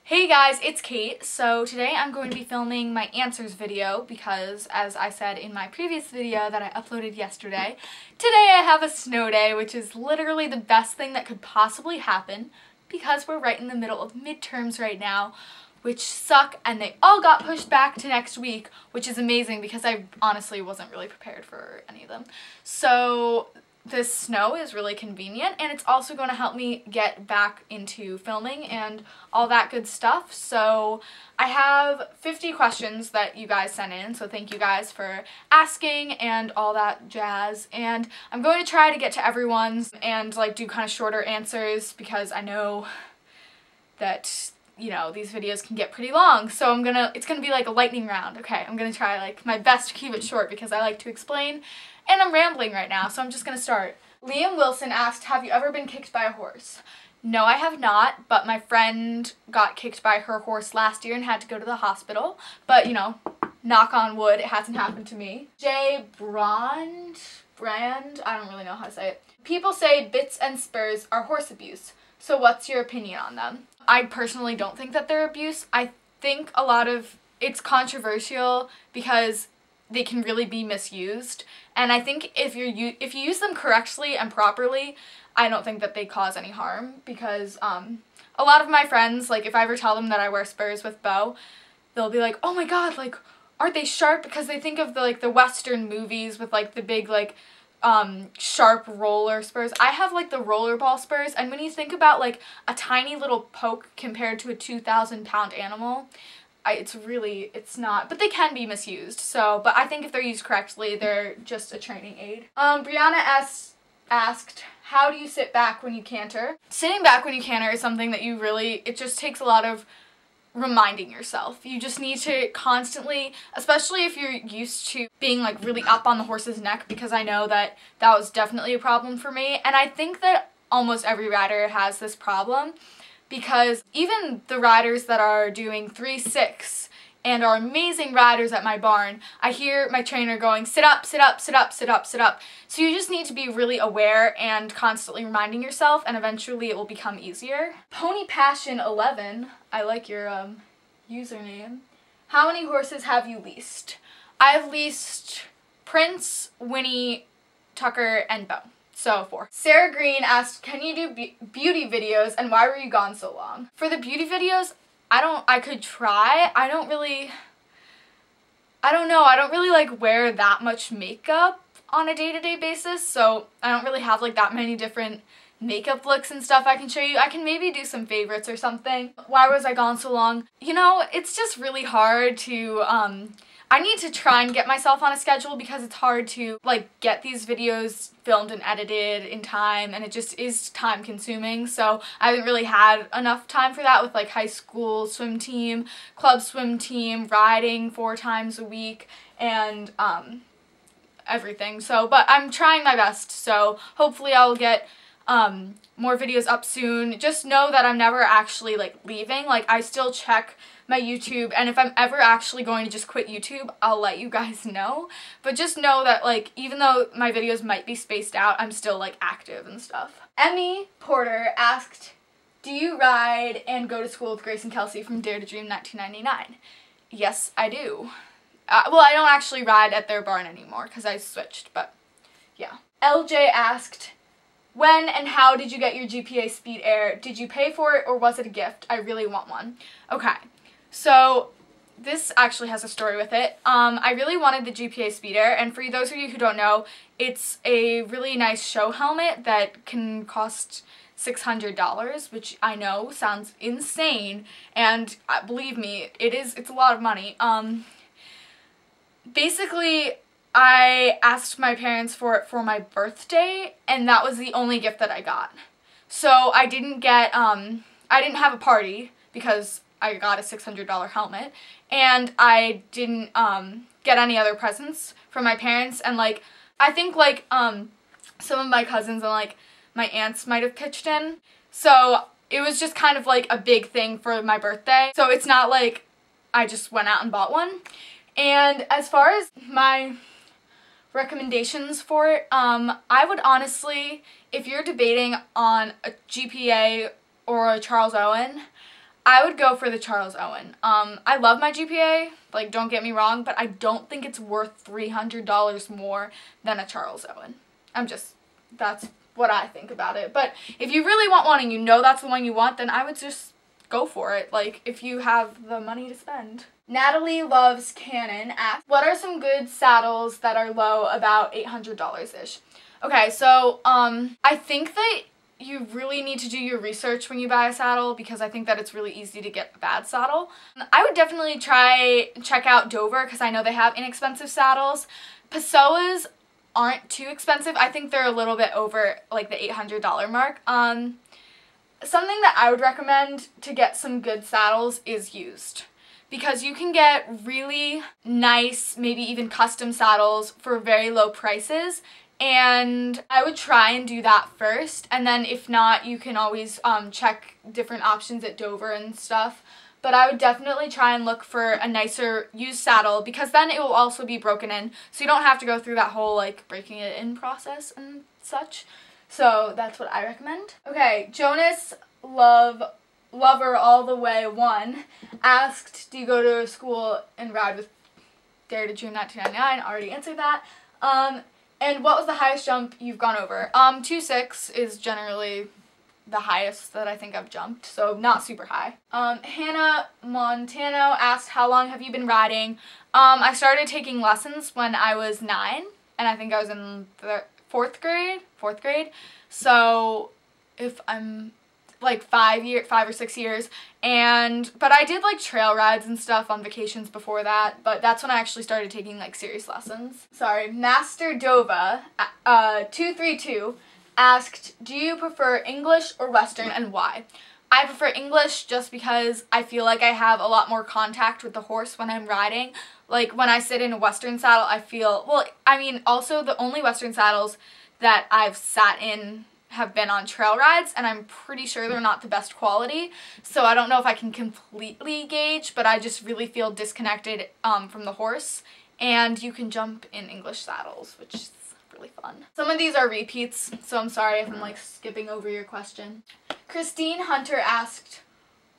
Hey guys, it's Kate. So today I'm going to be filming my answers video because, as I said in my previous video that I uploaded yesterday, today I have a snow day, which is literally the best thing that could possibly happen because we're right in the middle of midterms right now, which suck, and they all got pushed back to next week, which is amazing because I honestly wasn't really prepared for any of them. So this snow is really convenient, and it's also going to help me get back into filming and all that good stuff. So I have 50 questions that you guys sent in, so thank you guys for asking and all that jazz. And I'm going to try to get to everyone's and like do kind of shorter answers because I know that, you know, these videos can get pretty long, so it's gonna be like a lightning round. Okay, I'm gonna try like my best to keep it short because I like to explain, and I'm rambling right now, so I'm just gonna start. Liam Wilson asked, have you ever been kicked by a horse? No, I have not, but my friend got kicked by her horse last year and had to go to the hospital, but you know, knock on wood, it hasn't happened to me. Brand, I don't really know how to say it. People say bits and spurs are horse abuse, so what's your opinion on them? I personally don't think that they're abuse. I think a lot of it's controversial because they can really be misused, and I think if you use them correctly and properly, I don't think that they cause any harm because a lot of my friends, like if I ever tell them that I wear spurs with bow, they'll be like, oh my god, like aren't they sharp? Because they think of the Western movies with like the big sharp roller spurs. I have like the rollerball spurs, and when you think about like a tiny little poke compared to a 2,000-pound animal, it's not, but they can be misused. So, but I think if they're used correctly, they're just a training aid. Bianca S asked, how do you sit back when you canter? Sitting back when you canter is something that it just takes a lot of reminding yourself. You just need to constantly, especially if you're used to being like really up on the horse's neck, because I know that was definitely a problem for me, and I think that almost every rider has this problem. Because even the riders that are doing 3-6 and are amazing riders at my barn, I hear my trainer going, sit up, sit up, sit up, sit up, sit up. So you just need to be really aware and constantly reminding yourself, and eventually it will become easier. Pony Passion 11, I like your username. How many horses have you leased? I've leased Prince, Winnie, Tucker, and Bo. So 4. Sarah Green asked, can you do beauty videos, and why were you gone so long? For the beauty videos, I could try. I don't know, I don't really like wear that much makeup on a day-to-day basis, so I don't really have like that many different makeup looks and stuff I can show you. I can maybe do some favorites or something. Why was I gone so long? You know, it's just really hard to, I need to try and get myself on a schedule because it's hard to like get these videos filmed and edited in time, and it just is time consuming. So I haven't really had enough time for that with like high school swim team, club swim team, riding 4 times a week, and everything. So, but I'm trying my best, so hopefully I'll get more videos up soon. Just know that I'm never actually like leaving. Like I still check my YouTube, and if I'm ever actually going to just quit YouTube, I'll let you guys know. But just know that like even though my videos might be spaced out, I'm still like active and stuff. Emmy Porter asked, do you ride and go to school with Grace and Kelsey from Dare to Dream 1999? Yes, I do. Well, I don't actually ride at their barn anymore because I switched, but yeah. LJ asked, when and how did you get your GPA Speed Air? Did you pay for it or was it a gift? I really want one. Okay, so this actually has a story with it. I really wanted the GPA Speed Air, and for those of you who don't know, it's a really nice show helmet that can cost $600, which I know sounds insane, and believe me, it's a lot of money. Basically, I asked my parents for it for my birthday, and that was the only gift that I got. So I didn't have a party because I got a $600 helmet, and I didn't get any other presents from my parents, and like I think like some of my cousins and like my aunts might have pitched in. So it was just kind of like a big thing for my birthday. So it's not like I just went out and bought one. And as far as my recommendations for it, I would honestly, if you're debating on a GPA or a Charles Owen, I would go for the Charles Owen. I love my GPA, like, don't get me wrong, but I don't think it's worth $300 more than a Charles Owen. That's what I think about it. But if you really want one and you know that's the one you want, then I would just go for it, like, if you have the money to spend. Natalie Loves Cannon asks, what are some good saddles that are low, about $800-ish? Okay, so, I think that you really need to do your research when you buy a saddle, because I think that it's really easy to get a bad saddle. I would definitely check out Dover, because I know they have inexpensive saddles. Pessoas aren't too expensive. I think they're a little bit over, like, the $800 mark. Something that I would recommend to get some good saddles is used, because you can get really nice, maybe even custom saddles for very low prices, and I would try and do that first, and then if not, you can always check different options at Dover and stuff. But I would definitely try and look for a nicer used saddle, because then it will also be broken in, so you don't have to go through that whole, like, breaking it in process and such. So that's what I recommend. Okay, Jonas Lover All the Way 1 asked, do you go to school and ride with Dare to Dream 1999? Already answered that. And what was the highest jump you've gone over? 2.6 is generally the highest that I think I've jumped, so not super high. Hannah Montano asked, how long have you been riding? I started taking lessons when I was 9, and I think I was in the fourth grade. So if I'm like 5 or 6 years, but I did like trail rides and stuff on vacations before that, but that's when I actually started taking like serious lessons. Sorry, Master Dova 232 asked, do you prefer English or Western, and why? I prefer English just because I feel like I have a lot more contact with the horse when I'm riding. Like, when I sit in a Western saddle, I feel, well, I mean, also the only Western saddles that I've sat in have been on trail rides, and I'm pretty sure they're not the best quality, so I don't know if I can completely gauge, but I just really feel disconnected from the horse. And you can jump in English saddles, which is really fun. Some of these are repeats, so I'm sorry if I'm like skipping over your question. Christine Hunter asked,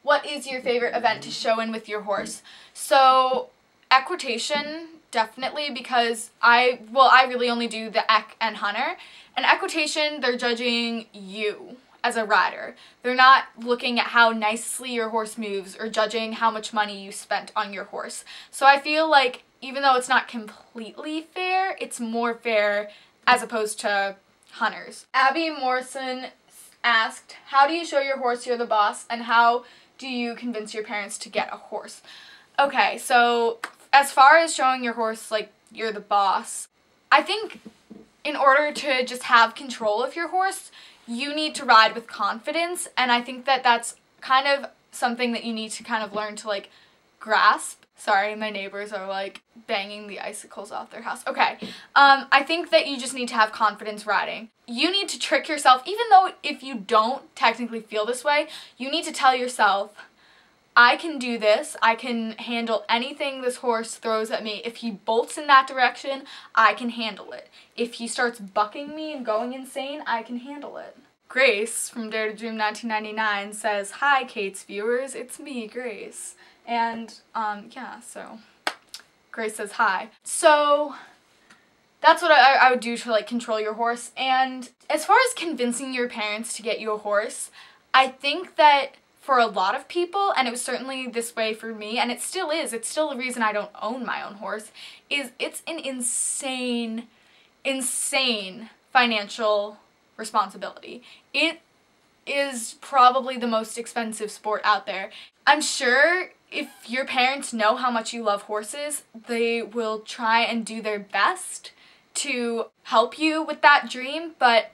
what is your favorite event to show in with your horse? So equitation, definitely, because I really only do the eq and hunter. And equitation, they're judging you as a rider. They're not looking at how nicely your horse moves or judging how much money you spent on your horse. So I feel like even though it's not completely fair, it's more fair as opposed to hunters. Abby Morrison asked, how do you show your horse you're the boss, and how do you convince your parents to get a horse? Okay, so as far as showing your horse like you're the boss, I think in order to just have control of your horse, you need to ride with confidence, and I think that that's kind of something that you need to kind of learn to like grasp. Sorry, my neighbors are like banging the icicles off their house. Okay, I think that you just need to have confidence riding. You need to trick yourself, even though if you don't technically feel this way, you need to tell yourself, I can do this, I can handle anything this horse throws at me. If he bolts in that direction, I can handle it. If he starts bucking me and going insane, I can handle it. Grace from Dare to Dream 1999 says, hi Kate's viewers, it's me, Grace. And yeah, so Grace says hi. So that's what I would do to like control your horse. And as far as convincing your parents to get you a horse, I think that for a lot of people, and it was certainly this way for me, and it still is, it's still the reason I don't own my own horse, is it's an insane financial responsibility. It is probably the most expensive sport out there. I'm sure if your parents know how much you love horses, they will try and do their best to help you with that dream, but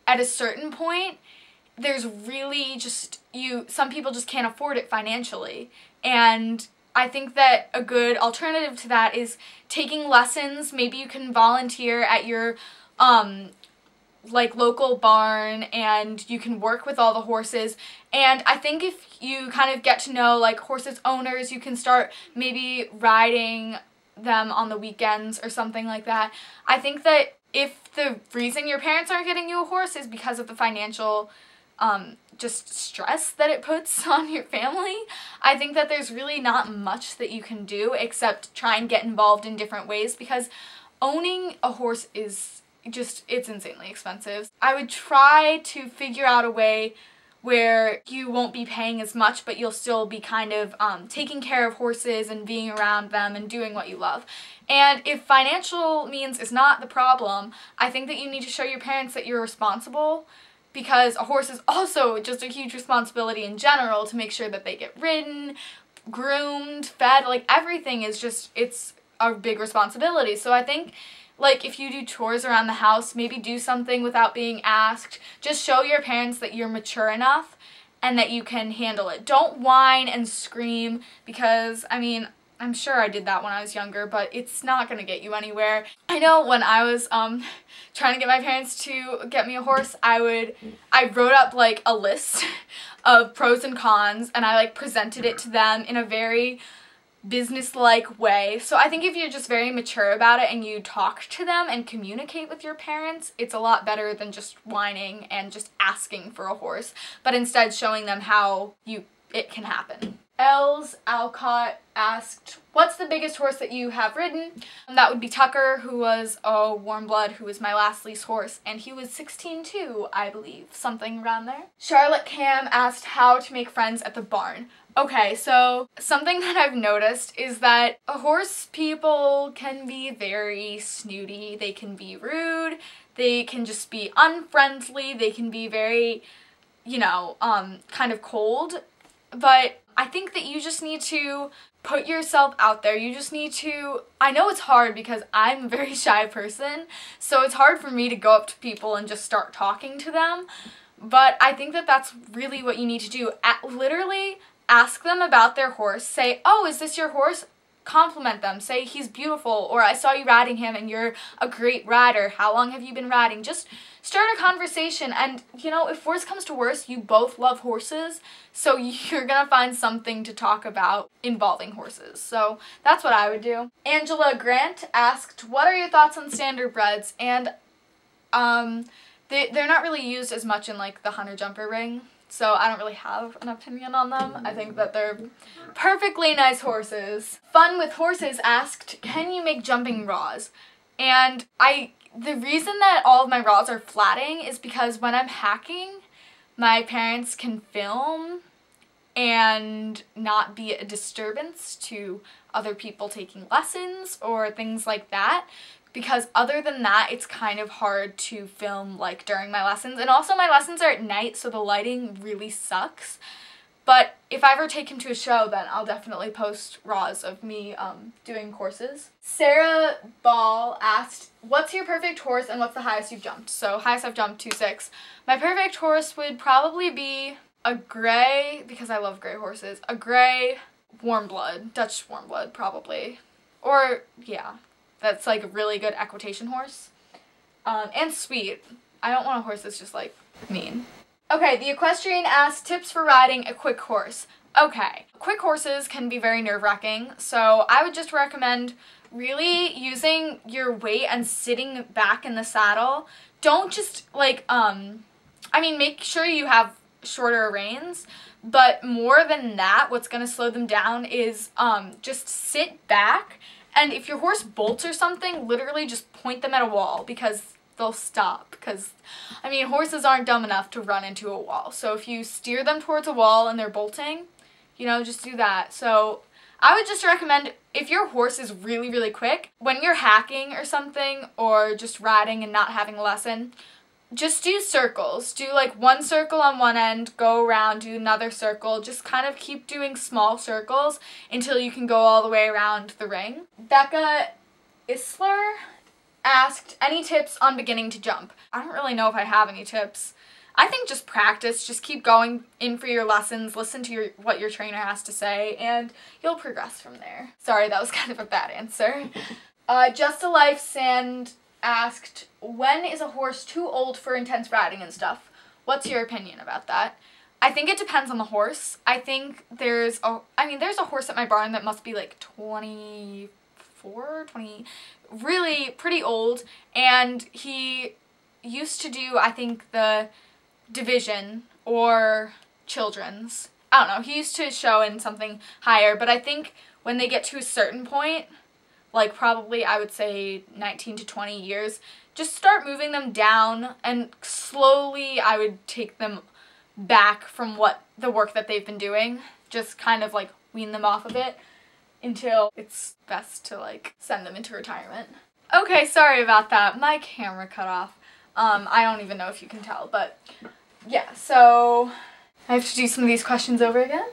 at a certain point, there's really just, some people just can't afford it financially. And I think that a good alternative to that is taking lessons. Maybe you can volunteer at your like local barn, and you can work with all the horses. And I think if you kind of get to know like horses owners, you can start maybe riding them on the weekends or something like that. I think that if the reason your parents aren't getting you a horse is because of the financial just stress that it puts on your family. I think that there's really not much that you can do except try and get involved in different ways, because owning a horse is just, it's insanely expensive. I would try to figure out a way where you won't be paying as much, but you'll still be kind of taking care of horses and being around them and doing what you love. And if financial means is not the problem, I think that you need to show your parents that you're responsible, because a horse is also just a huge responsibility in general to make sure that they get ridden, groomed, fed, like everything is just, it's a big responsibility. So I think, like, if you do chores around the house, maybe do something without being asked. Just show your parents that you're mature enough and that you can handle it. Don't whine and scream, because, I mean, I'm sure I did that when I was younger, but it's not going to get you anywhere. I know when I was trying to get my parents to get me a horse, I wrote up like a list of pros and cons, and I like presented it to them in a very business-like way. So I think if you're just very mature about it and you talk to them and communicate with your parents, it's a lot better than just whining and just asking for a horse, but instead showing them how it can happen. Els Alcott asked, what's the biggest horse that you have ridden? That would be Tucker, who was a warm blood, who was my last lease horse, and he was 16'2", I believe, something around there. Charlotte Cam asked how to make friends at the barn. Okay, so something that I've noticed is that horse people can be very snooty, they can be rude, they can just be unfriendly, they can be very, you know, kind of cold, but I think that you just need to put yourself out there. You just need to, I know it's hard because I'm a very shy person, so it's hard for me to go up to people and just start talking to them, but I think that that's really what you need to do. Literally ask them about their horse. Say, oh, is this your horse? Compliment them. Say, he's beautiful, or I saw you riding him and you're a great rider. How long have you been riding? Just start a conversation, and you know, if worse comes to worse, you both love horses, so you're gonna find something to talk about involving horses. So that's what I would do. Angela Grant asked, what are your thoughts on standardbreds? And they're not really used as much in like the hunter jumper ring, so I don't really have an opinion on them. I think that they're perfectly nice horses. Fun with Horses asked, can you make jumping raws? And the reason that all of my raws are flatting is because when I'm hacking, my parents can film and not be a disturbance to other people taking lessons or things like that. Because other than that, it's kind of hard to film like during my lessons. And also my lessons are at night, so the lighting really sucks. But if I ever take him to a show, then I'll definitely post raws of me doing courses. Sarah Ball asked, what's your perfect horse and what's the highest you've jumped? So highest I've jumped 2.6. My perfect horse would probably be a gray, because I love gray horses, a gray warm blood, Dutch warm blood probably. Or yeah. That's like a really good equitation horse. And sweet. I don't want a horse that's just like mean. Okay, the equestrian asked tips for riding a quick horse. Okay, quick horses can be very nerve-wracking, so I would just recommend really using your weight and sitting back in the saddle. Don't just like, I mean, make sure you have shorter reins, but more than that, what's gonna slow them down is just sit back. And if your horse bolts or something, literally just point them at a wall, because they'll stop. Because, I mean, horses aren't dumb enough to run into a wall. So if you steer them towards a wall and they're bolting, you know, just do that. So I would just recommend, if your horse is really, really quick, when you're hacking or something, or just riding and not having a lesson, just do circles. Do like one circle on one end, go around, do another circle. Just kind of keep doing small circles until you can go all the way around the ring. Becca Isler asked, any tips on beginning to jump? I don't really know if I have any tips. I think just practice, just keep going in for your lessons, listen to what your trainer has to say, and you'll progress from there. Sorry, that was kind of a bad answer. Just a Life Sand asked, when is a horse too old for intense riding and stuff? What's your opinion about that? I think it depends on the horse. I think there's a horse at my barn that must be like 24, 20, really pretty old, and he used to do, I think, the division or children's. I don't know, he used to show in something higher, but I think when they get to a certain point, like probably I would say 19 to 20 years, just start moving them down, and slowly I would take them back from the work that they've been doing, just kind of like wean them off of it until it's best to like send them into retirement. Okay, sorry about that. My camera cut off. I don't even know if you can tell, but yeah, so I have to do some of these questions over again.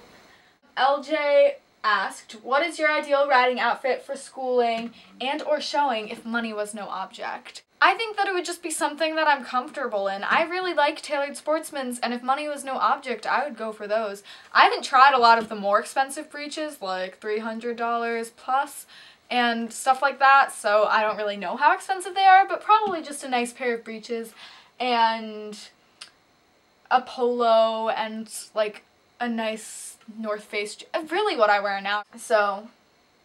LJ asked, what is your ideal riding outfit for schooling and or showing if money was no object? I think that it would just be something that I'm comfortable in. I really like tailored sportsmen's, and if money was no object, I would go for those. I haven't tried a lot of the more expensive breeches, like $300 plus and stuff like that, so I don't really know how expensive they are, but probably just a nice pair of breeches and a polo and like a nice North Face, really what I wear now. So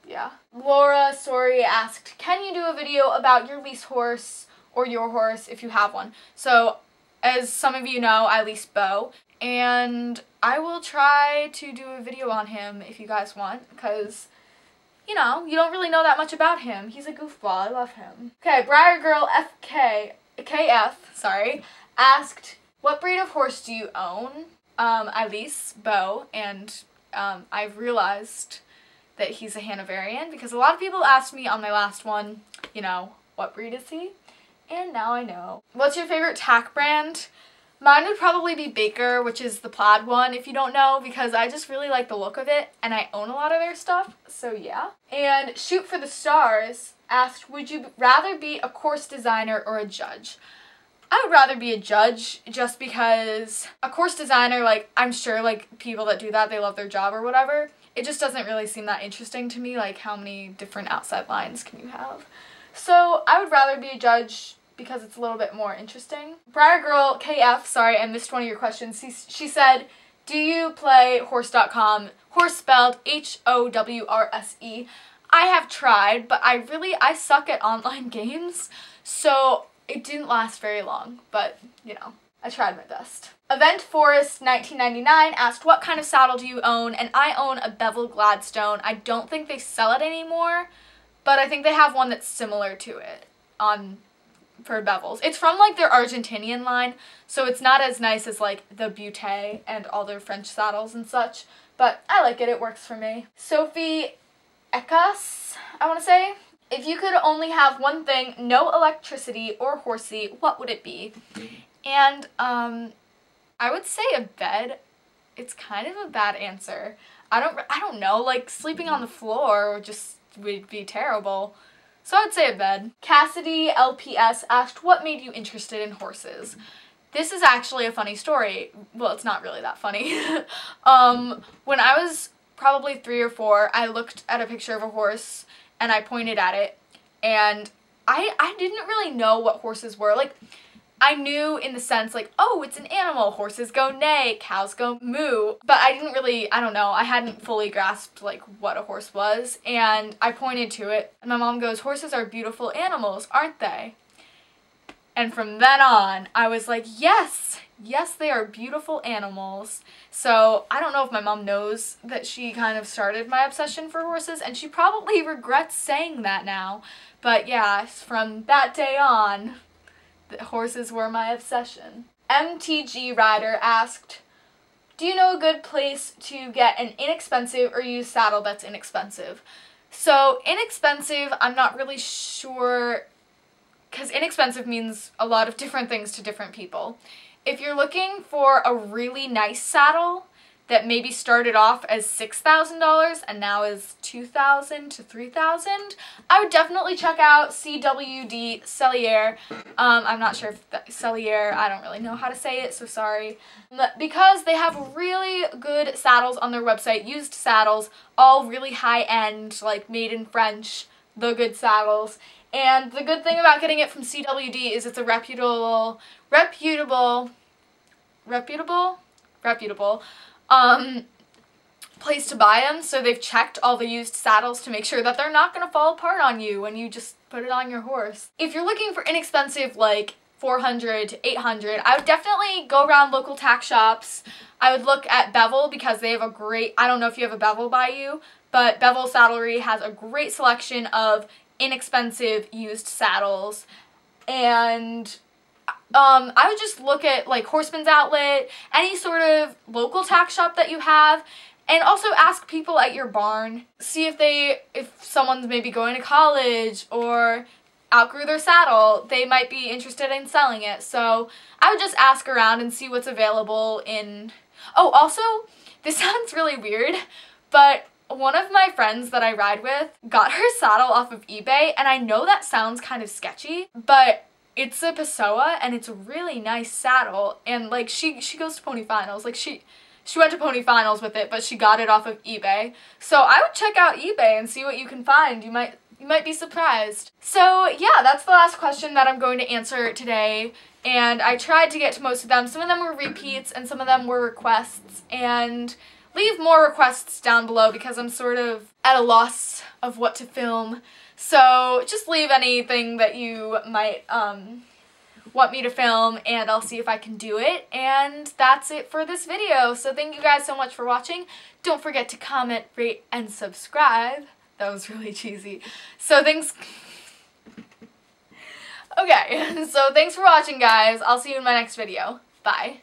yeah. Laura Story asked, can you do a video about your lease horse or your horse if you have one? So as some of you know, I lease Bo, and I will try to do a video on him if you guys want, because you know, you don't really know that much about him. He's a goofball. I love him. Okay, Briar Girl KF, sorry, asked, what breed of horse do you own? I lease Bo, and I've realized that he's a Hanoverian, because a lot of people asked me on my last one, you know, what breed is he? And now I know. What's your favorite tack brand? Mine would probably be Baker, which is the plaid one, if you don't know, because I just really like the look of it, and I own a lot of their stuff, so yeah. And Shoot for the Stars asked, would you rather be a course designer or a judge? I would rather be a judge, just because a course designer, like, I'm sure, like, people that do that, they love their job or whatever. It just doesn't really seem that interesting to me, like, how many different outside lines can you have? So I would rather be a judge because it's a little bit more interesting. Briar Girl KF, sorry, I missed one of your questions. She said, do you play horse.com? Horse spelled HOWRSE. I have tried, but I suck at online games, so it didn't last very long, but, you know, I tried my best. Event Forest 1999 asked, what kind of saddle do you own? And I own a Bevel Gladstone. I don't think they sell it anymore, but I think they have one that's similar to it for bevels. It's from like their Argentinian line, so it's not as nice as like the Butte and all their French saddles and such, but I like it. It works for me. Sophie Ekas, I want to say, if you could only have one thing, no electricity or horsey, what would it be? And I would say a bed. It's kind of a bad answer. I don't know, like sleeping on the floor would be terrible. So I would say a bed. Cassidy LPS asked, what made you interested in horses? This is actually a funny story. Well, it's not really that funny. When I was probably 3 or 4, I looked at a picture of a horse and I pointed at it, and I didn't really know what horses were. Like, I knew in the sense like, oh, it's an animal. Horses go neigh, cows go moo. But I didn't really, I don't know, I hadn't fully grasped like what a horse was. And I pointed to it, and my mom goes, horses are beautiful animals, aren't they? And from then on, I was like, yes, they are beautiful animals. So I don't know if my mom knows that she kind of started my obsession for horses, and she probably regrets saying that now. But yeah, from that day on, the horses were my obsession. MTG Rider asked, do you know a good place to get an inexpensive or used saddle that's inexpensive? So inexpensive, I'm not really sure, because inexpensive means a lot of different things to different people. If you're looking for a really nice saddle that maybe started off as $6,000 and now is $2,000 to $3,000, I would definitely check out CWD Cellier. I'm not sure if Cellier, I don't really know how to say it, so sorry. Because they have really good saddles on their website, used saddles, all really high-end, like made in French, the good saddles. And the good thing about getting it from CWD is it's a reputable place to buy them, so they've checked all the used saddles to make sure that they're not going to fall apart on you when you just put it on your horse. If you're looking for inexpensive, like $400 to $800. I would definitely go around local tack shops. I would look at Bevel because they have a great, I don't know if you have a Bevel by you, but Bevel Saddlery has a great selection of inexpensive used saddles. And I would just look at like Horseman's Outlet, any sort of local tack shop that you have, and also ask people at your barn. See if someone's maybe going to college or outgrew their saddle, they might be interested in selling it. So I would just ask around and see what's available in... Oh, also, this sounds really weird, but one of my friends that I ride with got her saddle off of eBay, and I know that sounds kind of sketchy, but it's a Pessoa and it's a really nice saddle, and like she goes to pony finals. Like she went to pony finals with it, but she got it off of eBay. So I would check out eBay and see what you can find. You might be surprised. So yeah, that's the last question that I'm going to answer today, and I tried to get to most of them. Some of them were repeats and some of them were requests, and leave more requests down below because I'm sort of at a loss of what to film. So just leave anything that you might want me to film, and I'll see if I can do it. And that's it for this video. So thank you guys so much for watching. Don't forget to comment, rate, and subscribe. That was really cheesy. So thanks. Okay, so thanks for watching, guys. I'll see you in my next video. Bye.